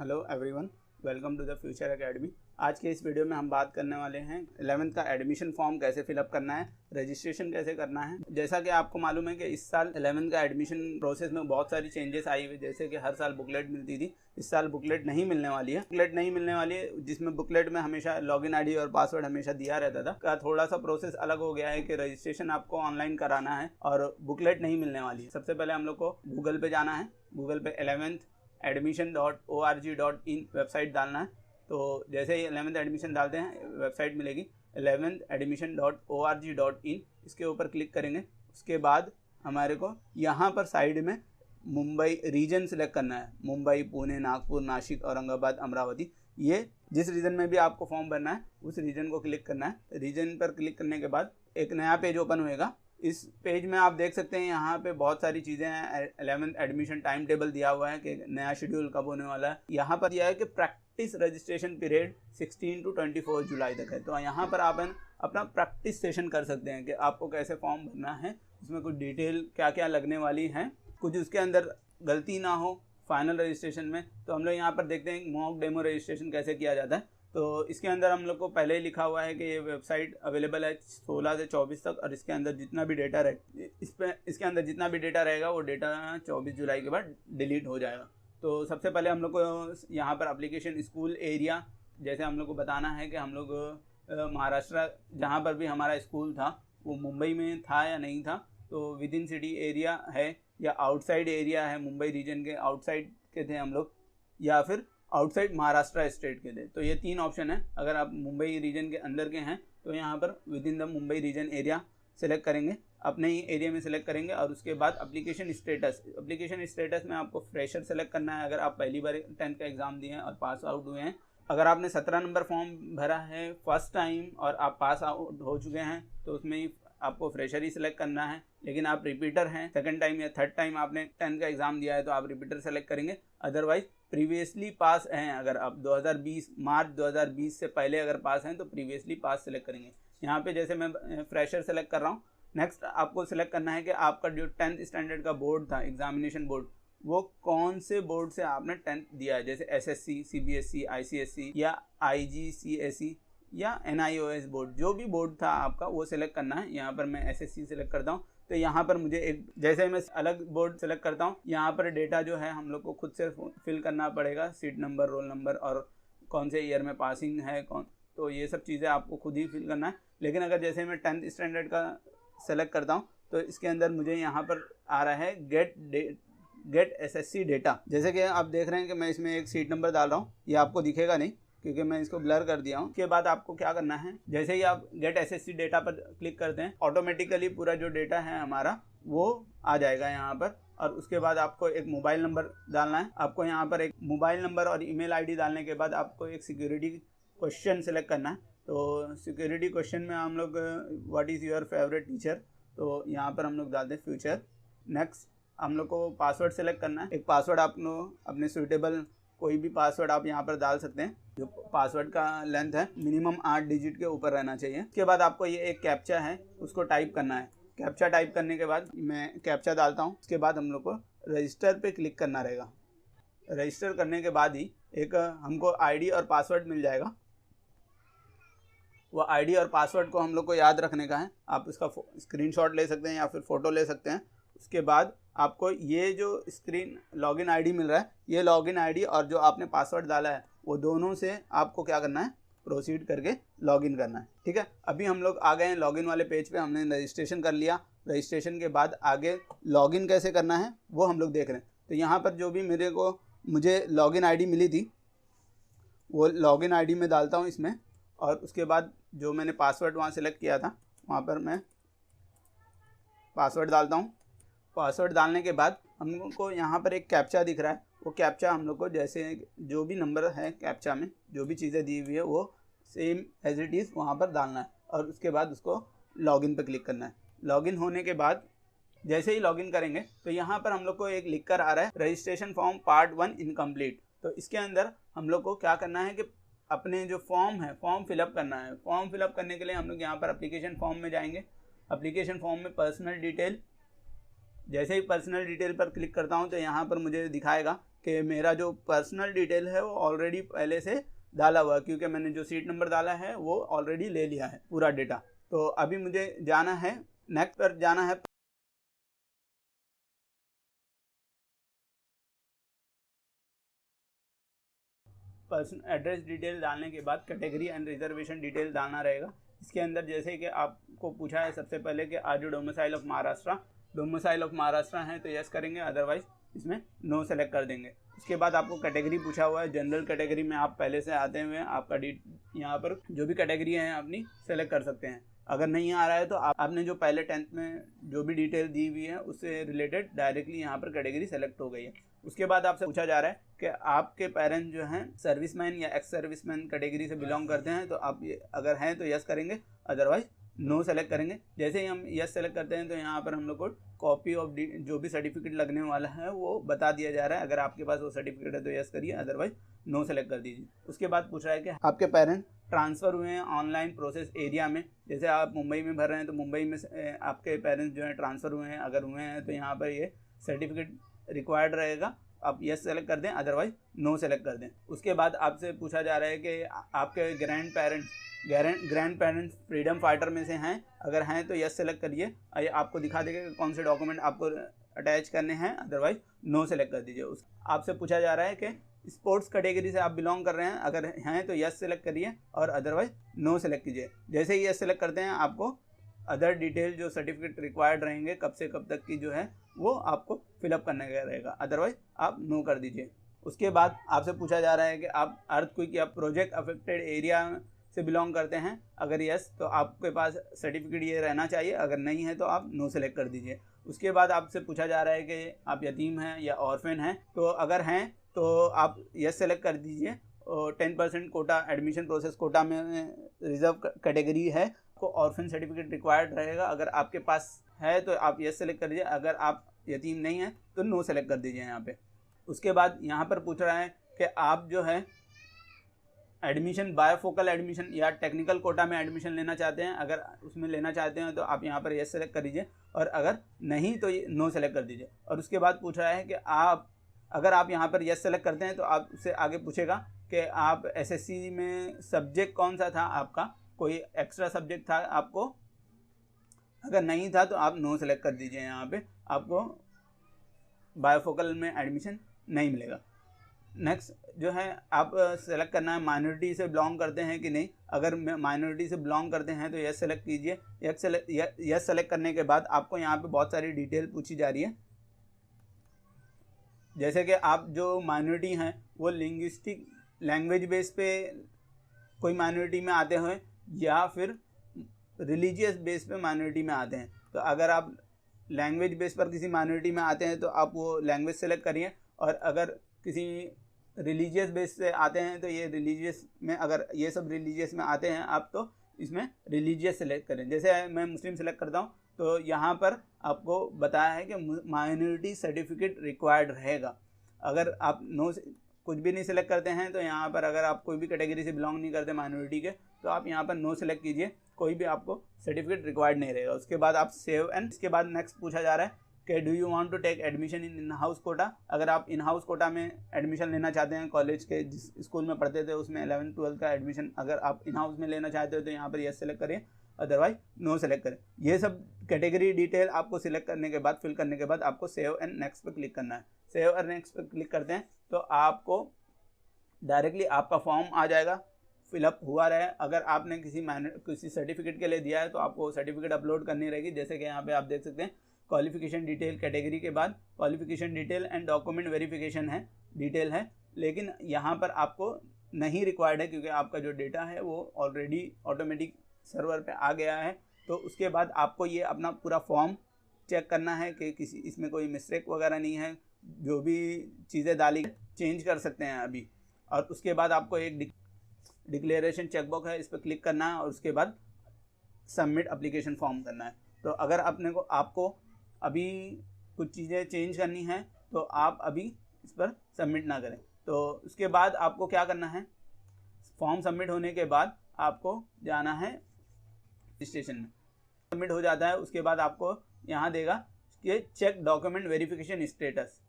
Hello everyone, welcome to the future academy. आज के इस वीडियो में हम बात करने वाले हैं 11th का एडमिशन फॉर्म कैसे फिलअप करना है, रजिस्ट्रेशन कैसे करना है। जैसा कि आपको मालूम है कि इस साल 11th का एडमिशन प्रोसेस में बहुत सारी चेंजेस आई हुई। जैसे कि हर साल बुकलेट मिलती थी, इस साल बुकलेट नहीं मिलने वाली है। जिसमें बुकलेट में हमेशा लॉगिन आईडी और पासवर्ड हमेशा दिया रहता था। का थोड़ा सा प्रोसेस अलग हो गया है कि रजिस्ट्रेशन आपको ऑनलाइन कराना है और बुकलेट नहीं मिलने वाली है। सबसे पहले हम लोग को गूगल पे जाना है। गूगल पे 11th admission.org.in वेबसाइट डालना है। तो जैसे ही 11th एडमिशन डालते हैं वेबसाइट मिलेगी 11th admission.org.in। इसके ऊपर क्लिक करेंगे। उसके बाद हमारे को यहाँ पर साइड में मुंबई रीजन सेलेक्ट करना है। मुंबई, पुणे, नागपुर, नासिक, औरंगाबाद, अमरावती, ये जिस रीजन में भी आपको फॉर्म भरना है उस रीजन को क्लिक करना है। रीजन पर क्लिक करने के बाद एक नया पेज ओपन होएगा। इस पेज में आप देख सकते हैं यहाँ पे बहुत सारी चीज़ें हैं। 11th एडमिशन टाइम टेबल दिया हुआ है कि नया शेड्यूल कब होने वाला है। यहाँ पर यह है कि प्रैक्टिस रजिस्ट्रेशन पीरियड 16 to 24 जुलाई तक है। तो यहाँ पर आप अपना प्रैक्टिस सेशन कर सकते हैं कि आपको कैसे फॉर्म भरना है, उसमें कुछ डिटेल क्या क्या लगने वाली हैं, कुछ उसके अंदर गलती ना हो फाइनल रजिस्ट्रेशन में। तो हम लोग यहाँ पर देखते हैं मॉक डेमो रजिस्ट्रेशन कैसे किया जाता है। तो इसके अंदर हम लोग को पहले ही लिखा हुआ है कि ये वेबसाइट अवेलेबल है 16 से 24 तक, और इसके अंदर जितना भी डेटा इसके अंदर जितना भी डेटा रहेगा वो डेटा 24 जुलाई के बाद डिलीट हो जाएगा। तो सबसे पहले हम लोग को यहाँ पर एप्लीकेशन स्कूल एरिया, जैसे हम लोग को बताना है कि हम लोग महाराष्ट्र जहाँ पर भी हमारा स्कूल था वो मुंबई में था या नहीं था, तो विद इन सिटी एरिया है या आउटसाइड एरिया है, मुंबई रीजन के आउटसाइड के थे हम लोग, या फिर आउटसाइड महाराष्ट्र स्टेट के थे। तो ये तीन ऑप्शन है। अगर आप मुंबई रीजन के अंदर के हैं तो यहाँ पर within the Mumbai region area select करेंगे, अपने ही एरिया में सेलेक्ट करेंगे। और उसके बाद एप्लीकेशन स्टेटस में आपको फ्रेशर सेलेक्ट करना है अगर आप पहली बार 10th का एग्ज़ाम दिए हैं और पास आउट हुए हैं। अगर आपने 17 नंबर फॉर्म भरा है फर्स्ट टाइम और आप पास आउट हो चुके हैं तो उसमें ही आपको फ्रेशर ही सिलेक्ट करना है। लेकिन आप रिपीटर हैं, सेकंड टाइम या थर्ड टाइम आपने 10th का एग्ज़ाम दिया है तो आप रिपीटर सेलेक्ट करेंगे। अदरवाइज प्रीवियसली पास हैं, अगर आप 2020 मार्च 2020 से पहले अगर पास हैं तो प्रीवियसली पास सेलेक्ट करेंगे। यहाँ पे जैसे मैं फ्रेशर सेलेक्ट कर रहा हूँ। नेक्स्ट आपको सेलेक्ट करना है कि आपका जो 10th स्टैंडर्ड का बोर्ड था, एग्जामिनेशन बोर्ड, वो कौन से बोर्ड से आपने 10th दिया है। जैसे SSC, CBSE, ICSE या IGCSE या NIOS बोर्ड, जो भी बोर्ड था आपका वो सिलेक्ट करना है। यहाँ पर मैं SSC सिलेक्ट करता हूँ। तो यहाँ पर मुझे एक, जैसे मैं अलग बोर्ड सेलेक्ट करता हूँ, यहाँ पर डेटा जो है हम लोग को खुद से फिल करना पड़ेगा, सीट नंबर, रोल नंबर और कौन से ईयर में पासिंग है कौन, तो ये सब चीज़ें आपको खुद ही फिल करना है। लेकिन अगर जैसे मैं 10th स्टैंडर्ड का सेलेक्ट करता हूँ तो इसके अंदर मुझे यहाँ पर आ रहा है गेट SSC डेटा। जैसे कि आप देख रहे हैं कि मैं इसमें एक सीट नंबर डाल रहा हूँ, ये आपको दिखेगा नहीं क्योंकि मैं इसको ब्लर कर दिया हूँ। उसके बाद आपको क्या करना है, जैसे ही आप गेट SSC डेटा पर क्लिक करते हैं ऑटोमेटिकली पूरा जो डेटा है हमारा वो आ जाएगा यहाँ पर। और उसके बाद आपको एक मोबाइल नंबर डालना है। आपको यहाँ पर एक मोबाइल नंबर और ईमेल आईडी डालने के बाद आपको एक सिक्योरिटी क्वेश्चन सेलेक्ट करना है। तो सिक्योरिटी क्वेश्चन में हम लोग what is your favourite teacher, तो यहाँ पर हम लोग डालते हैं फ्यूचर। नेक्स्ट हम लोग को पासवर्ड सेलेक्ट करना है। एक पासवर्ड आप लोग अपने सूटेबल कोई भी पासवर्ड आप यहाँ पर डाल सकते हैं। जो पासवर्ड का लेंथ है मिनिमम 8 डिजिट के ऊपर रहना चाहिए। उसके बाद आपको ये एक कैप्चा है उसको टाइप करना है। कैप्चा टाइप करने के बाद मैं कैप्चा डालता हूँ। उसके बाद हम लोग को रजिस्टर पे क्लिक करना रहेगा। रजिस्टर करने के बाद ही एक हमको आईडी और पासवर्ड मिल जाएगा। वो आईडी और पासवर्ड को हम लोग को याद रखने का है। आप उसका स्क्रीनशॉट ले सकते हैं या फिर फ़ोटो ले सकते हैं। उसके बाद आपको ये जो लॉगिन आईडी मिल रहा है, ये लॉगिन आईडी और जो आपने पासवर्ड डाला है वो दोनों से आपको क्या करना है, प्रोसीड करके लॉगिन करना है। ठीक है, अभी हम लोग आ गए हैं लॉगिन वाले पेज पे। हमने रजिस्ट्रेशन कर लिया। रजिस्ट्रेशन के बाद आगे लॉगिन कैसे करना है वो हम लोग देख रहे हैं। तो यहाँ पर जो भी मुझे लॉगिन आईडी मिली थी वो लॉगिन आईडी में डालता हूँ इसमें। और उसके बाद जो मैंने पासवर्ड वहाँ सेलेक्ट किया था वहाँ पर मैं पासवर्ड डालता हूँ। पासवर्ड डालने के बाद हम लोग को यहाँ पर एक कैप्चा दिख रहा है। वो कैप्चा हम लोग को जैसे जो भी नंबर है कैप्चा में जो भी चीज़ें दी हुई है वो सेम एज इट इज़ वहाँ पर डालना है। और उसके बाद उसको लॉगिन पर क्लिक करना है। लॉगिन होने के बाद जैसे ही लॉगिन करेंगे तो यहाँ पर हम लोग को एक लिख कर आ रहा है रजिस्ट्रेशन फॉर्म पार्ट 1 इनकम्प्लीट। तो इसके अंदर हम लोग को क्या करना है कि अपने जो फॉर्म है फॉर्म फिलअप करना है। फॉर्म फिलअप करने के लिए हम लोग यहाँ पर एप्लीकेशन फॉर्म में जाएंगे। एप्लीकेशन फॉर्म में पर्सनल डिटेल, जैसे ही पर्सनल डिटेल पर क्लिक करता हूँ तो यहाँ पर मुझे दिखाएगा कि मेरा जो पर्सनल डिटेल है वो ऑलरेडी पहले से डाला हुआ है, क्योंकि मैंने जो सीट नंबर डाला है वो ऑलरेडी ले लिया है पूरा डेटा। तो अभी मुझे जाना है, नेक्स्ट पर जाना है। पर्सन एड्रेस डिटेल डालने के बाद कैटेगरी एंड रिजर्वेशन डिटेल डालना रहेगा। इसके अंदर जैसे कि आपको पूछा है सबसे पहले कि are you domicile of Maharashtra, domicile of Maharashtra है तो यस करेंगे, अदरवाइज इसमें नो सेलेक्ट कर देंगे। उसके बाद आपको कैटेगरी पूछा हुआ है, जनरल कैटेगरी में आप पहले से आते हुए आपका यहाँ पर जो भी कैटेगरी है अपनी सेलेक्ट कर सकते हैं। अगर नहीं आ रहा है तो आपने जो पहले 10th में जो भी डिटेल दी हुई है उससे रिलेटेड डायरेक्टली यहाँ पर कैटेगरी सेलेक्ट हो गई है। उसके बाद आपसे पूछा जा रहा है कि आपके पेरेंट्स जो हैं सर्विसमैन या एक्स सर्विसमैन कैटेगरी से बिलोंग करते हैं, तो आप अगर हैं तो यस करेंगे, अदरवाइज नो सेलेक्ट करेंगे। जैसे ही हम यस सेलेक्ट करते हैं तो यहाँ पर हम लोग को कॉपी ऑफ जो भी सर्टिफिकेट लगने वाला है वो बता दिया जा रहा है। अगर आपके पास वो सर्टिफिकेट है तो यस करिए, अदरवाइज नो सेलेक्ट कर दीजिए। उसके बाद पूछ रहा है कि आपके पेरेंट्स ट्रांसफ़र हुए हैं ऑनलाइन प्रोसेस एरिया में। जैसे आप मुंबई में भर रहे हैं तो मुंबई में आपके पेरेंट्स जो हैं ट्रांसफ़र हुए हैं, अगर हुए हैं तो यहाँ पर ये सर्टिफिकेट रिक्वायर्ड रहेगा, आप यस सेलेक्ट कर दें, अदरवाइज नो सेलेक्ट कर दें। उसके बाद आपसे पूछा जा रहा है कि आपके ग्रैंड पेरेंट्स फ्रीडम फाइटर में से हैं, अगर हैं तो यस सेलेक्ट करिए। आपको दिखा देगा कि कौन से डॉक्यूमेंट आपको अटैच करने हैं, अदरवाइज नो सेलेक्ट कर दीजिए। आपसे पूछा जा रहा है कि स्पोर्ट्स कैटेगरी से आप बिलोंग कर रहे हैं, अगर हैं तो यस सेलेक्ट करिए और अदरवाइज नो सेलेक्ट कीजिए। जैसे ही यस सेलेक्ट करते हैं आपको अदर डिटेल जो सर्टिफिकेट रिक्वायर्ड रहेंगे कब से कब तक की जो है वो आपको फिलअप करने का रहेगा, अदरवाइज आप नो कर दीजिए। उसके बाद आपसे पूछा जा रहा है कि आप अर्थक्वेक या प्रोजेक्ट अफेक्टेड एरिया से बिलोंग करते हैं, अगर यस तो आपके पास सर्टिफिकेट ये रहना चाहिए, अगर नहीं है तो आप नो सेलेक्ट कर दीजिए। उसके बाद आपसे पूछा जा रहा है कि आप यतीम हैं या ऑर्फन हैं, तो अगर हैं तो आप यस सेलेक्ट कर दीजिए। 10% कोटा एडमिशन प्रोसेस कोटा में रिजर्व कैटेगरी है, आपको ऑर्फन सर्टिफिकेट रिक्वायर्ड रहेगा। अगर आपके पास है तो आप यस सेलेक्ट कर दीजिए, अगर आप यतीम नहीं है तो नो सेलेक्ट कर दीजिए यहाँ पे। उसके बाद यहाँ पर पूछ रहा है कि आप जो है एडमिशन बायोफोकल एडमिशन या टेक्निकल कोटा में एडमिशन लेना चाहते हैं, अगर उसमें लेना चाहते हैं तो आप यहाँ पर यस सेलेक्ट कर दीजिए, और अगर नहीं तो ये नो सेलेक्ट कर दीजिए। और उसके बाद पूछ रहा है कि अगर आप यहाँ पर यस सेलेक्ट करते हैं तो आपसे आगे पूछेगा कि आप एसएससी में सब्जेक्ट कौन सा था आपका, कोई एक्स्ट्रा सब्जेक्ट था आपको, अगर नहीं था तो आप नो सेलेक्ट कर दीजिए। यहाँ पे आपको बायोफोकल में एडमिशन नहीं मिलेगा। नेक्स्ट जो है आप सेलेक्ट करना है माइनॉरिटी से बिलोंग करते हैं कि नहीं। अगर माइनॉरिटी से बिलोंग करते हैं तो यस सेलेक्ट कीजिए। यस सेलेक्ट करने के बाद आपको यहाँ पे बहुत सारी डिटेल पूछी जा रही है, जैसे कि आप जो माइनॉरिटी हैं वो लिंग्विस्टिक लैंग्वेज बेस पे कोई माइनॉरिटी में आते हैं या फिर रिलीजियस बेस पे माइनॉरिटी में आते हैं। तो अगर आप लैंग्वेज बेस पर किसी माइनॉरिटी में आते हैं तो आप वो लैंग्वेज सेलेक्ट करिए, और अगर किसी रिलीजियस बेस से आते हैं तो ये रिलीजियस में, अगर ये सब रिलीजियस में आते हैं आप तो इसमें रिलीजियस सेलेक्ट करें। जैसे मैं मुस्लिम सेलेक्ट करता हूँ तो यहाँ पर आपको बताया है कि माइनॉरिटी सर्टिफिकेट रिक्वायर्ड रहेगा। अगर आप कुछ भी नहीं सिलेक्ट करते हैं तो यहाँ पर अगर आप कोई भी कैटेगरी से बिलोंग नहीं करते माइनॉरिटी के, तो आप यहाँ पर नो सेलेक्ट कीजिए, कोई भी आपको सर्टिफिकेट रिक्वायर्ड नहीं रहेगा। उसके बाद आप सेव एंड। इसके बाद नेक्स्ट पूछा जा रहा है कि do you want to take admission in house quota. अगर आप इन हाउस कोटा में एडमिशन लेना चाहते हैं, कॉलेज के जिस स्कूल में पढ़ते थे उसमें 11th 12th का एडमिशन अगर आप इन हाउस में लेना चाहते हो तो यहाँ पर यस सेलेक्ट करिए, अदरवाइज नो सेलेक्ट करें। ये सब कैटेगरी डिटेल आपको सिलेक्ट करने के बाद, फिल करने के बाद आपको सेव एंड नेक्स्ट पर क्लिक करना है। सेव एंड नेक्स्ट पर क्लिक करते हैं तो आपको डायरेक्टली आपका फॉर्म आ जाएगा, फिलअप हुआ रहे। अगर आपने किसी सर्टिफिकेट के लिए दिया है तो आपको सर्टिफिकेट अपलोड करनी रहेगी। जैसे कि यहाँ पे आप देख सकते हैं क्वालिफिकेशन डिटेल कैटेगरी के बाद qualification detail and document verification है डिटेल है, लेकिन यहाँ पर आपको नहीं रिक्वायर्ड है क्योंकि आपका जो डेटा है वो ऑलरेडी ऑटोमेटिक सर्वर पे आ गया है। तो उसके बाद आपको ये अपना पूरा फॉर्म चेक करना है कि किसी इसमें कोई मिस्टेक वगैरह नहीं है, जो भी चीज़ें डाली चेंज कर सकते हैं अभी। और उसके बाद आपको एक डिक्लेरेशन चेकबॉक्स है, इस पर क्लिक करना है और उसके बाद सबमिट एप्लीकेशन फॉर्म करना है। तो अगर आपको अभी कुछ चीज़ें चेंज करनी है तो आप अभी इस पर सबमिट ना करें। तो उसके बाद आपको क्या करना है, फॉर्म सबमिट होने के बाद आपको जाना है स्टेशन में। सबमिट हो जाता है उसके बाद आपको यहाँ देगा कि चेक डॉक्यूमेंट वेरिफिकेशन स्टेटस।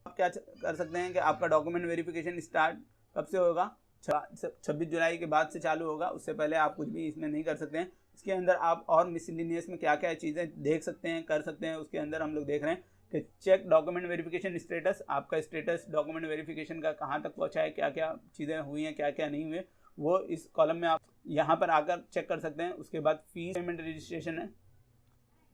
आप क्या कर सकते हैं कि आपका डॉक्यूमेंट वेरिफिकेशन स्टार्ट कब से होगा, 26 जुलाई के बाद से चालू होगा, उससे पहले आप कुछ भी इसमें नहीं कर सकते हैं। इसके अंदर आप और मिसलिनियस में क्या क्या चीज़ें देख सकते हैं, कर सकते हैं, उसके अंदर हम लोग देख रहे हैं कि चेक डॉक्यूमेंट वेरिफिकेशन स्टेटस, आपका स्टेटस डॉक्यूमेंट वेरिफिकेशन का कहाँ तक पहुँचा है, क्या क्या चीज़ें हुई हैं, क्या क्या नहीं हुई, वो इस कॉलम में आप यहाँ पर आकर चेक कर सकते हैं। उसके बाद फीस पेमेंट रजिस्ट्रेशन है,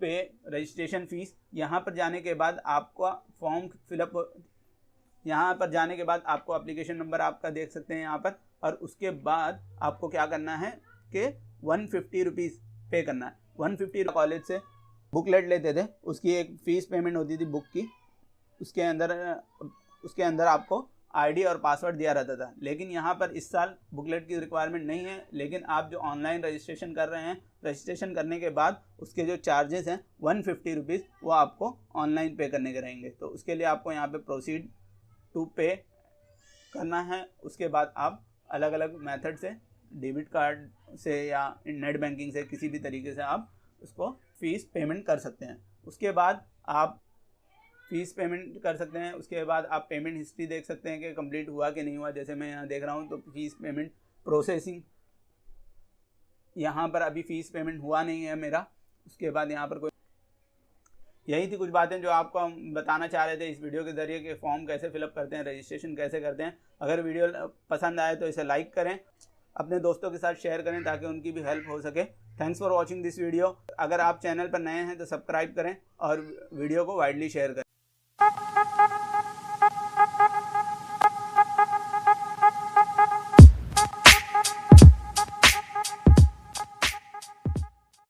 पे रजिस्ट्रेशन फ़ीस, यहाँ पर जाने के बाद आपका फॉर्म फिलअप, यहाँ पर जाने के बाद आपको एप्लीकेशन नंबर आपका देख सकते हैं यहाँ पर, और उसके बाद आपको क्या करना है कि 150 रुपीज़ पे करना है। 150 कॉलेज से बुकलेट लेते थे, उसकी एक फ़ीस पेमेंट होती थी बुक की, उसके अंदर आपको आईडी और पासवर्ड दिया रहता था। लेकिन यहाँ पर इस साल बुकलेट की रिक्वायरमेंट नहीं है, लेकिन आप जो ऑनलाइन रजिस्ट्रेशन कर रहे हैं, रजिस्ट्रेशन करने के बाद उसके जो चार्जेस हैं 150 रुपीज़ वो आपको ऑनलाइन पे करने के रहेंगे। तो उसके लिए आपको यहाँ पे प्रोसीड टू पे करना है। उसके बाद आप अलग अलग मेथड से, डेबिट कार्ड से या नेट बैंकिंग से, किसी भी तरीके से आप उसको फ़ीस पेमेंट कर सकते हैं। उसके बाद आप फ़ीस पेमेंट कर सकते हैं। उसके बाद आप पेमेंट हिस्ट्री देख सकते हैं कि कंप्लीट हुआ कि नहीं हुआ। जैसे मैं यहाँ देख रहा हूँ तो फ़ीस पेमेंट प्रोसेसिंग, यहाँ पर अभी फ़ीस पेमेंट हुआ नहीं है मेरा। उसके बाद यहाँ पर कोई, यही थी कुछ बातें जो आपको हम बताना चाह रहे थे इस वीडियो के ज़रिए कि फॉर्म कैसे फिलअप करते हैं, रजिस्ट्रेशन कैसे करते हैं। अगर वीडियो पसंद आए तो इसे लाइक करें, अपने दोस्तों के साथ शेयर करें ताकि उनकी भी हेल्प हो सके। Thanks for watching this video. अगर आप चैनल पर नए हैं तो सब्सक्राइब करें और वीडियो को वाइडली शेयर करें।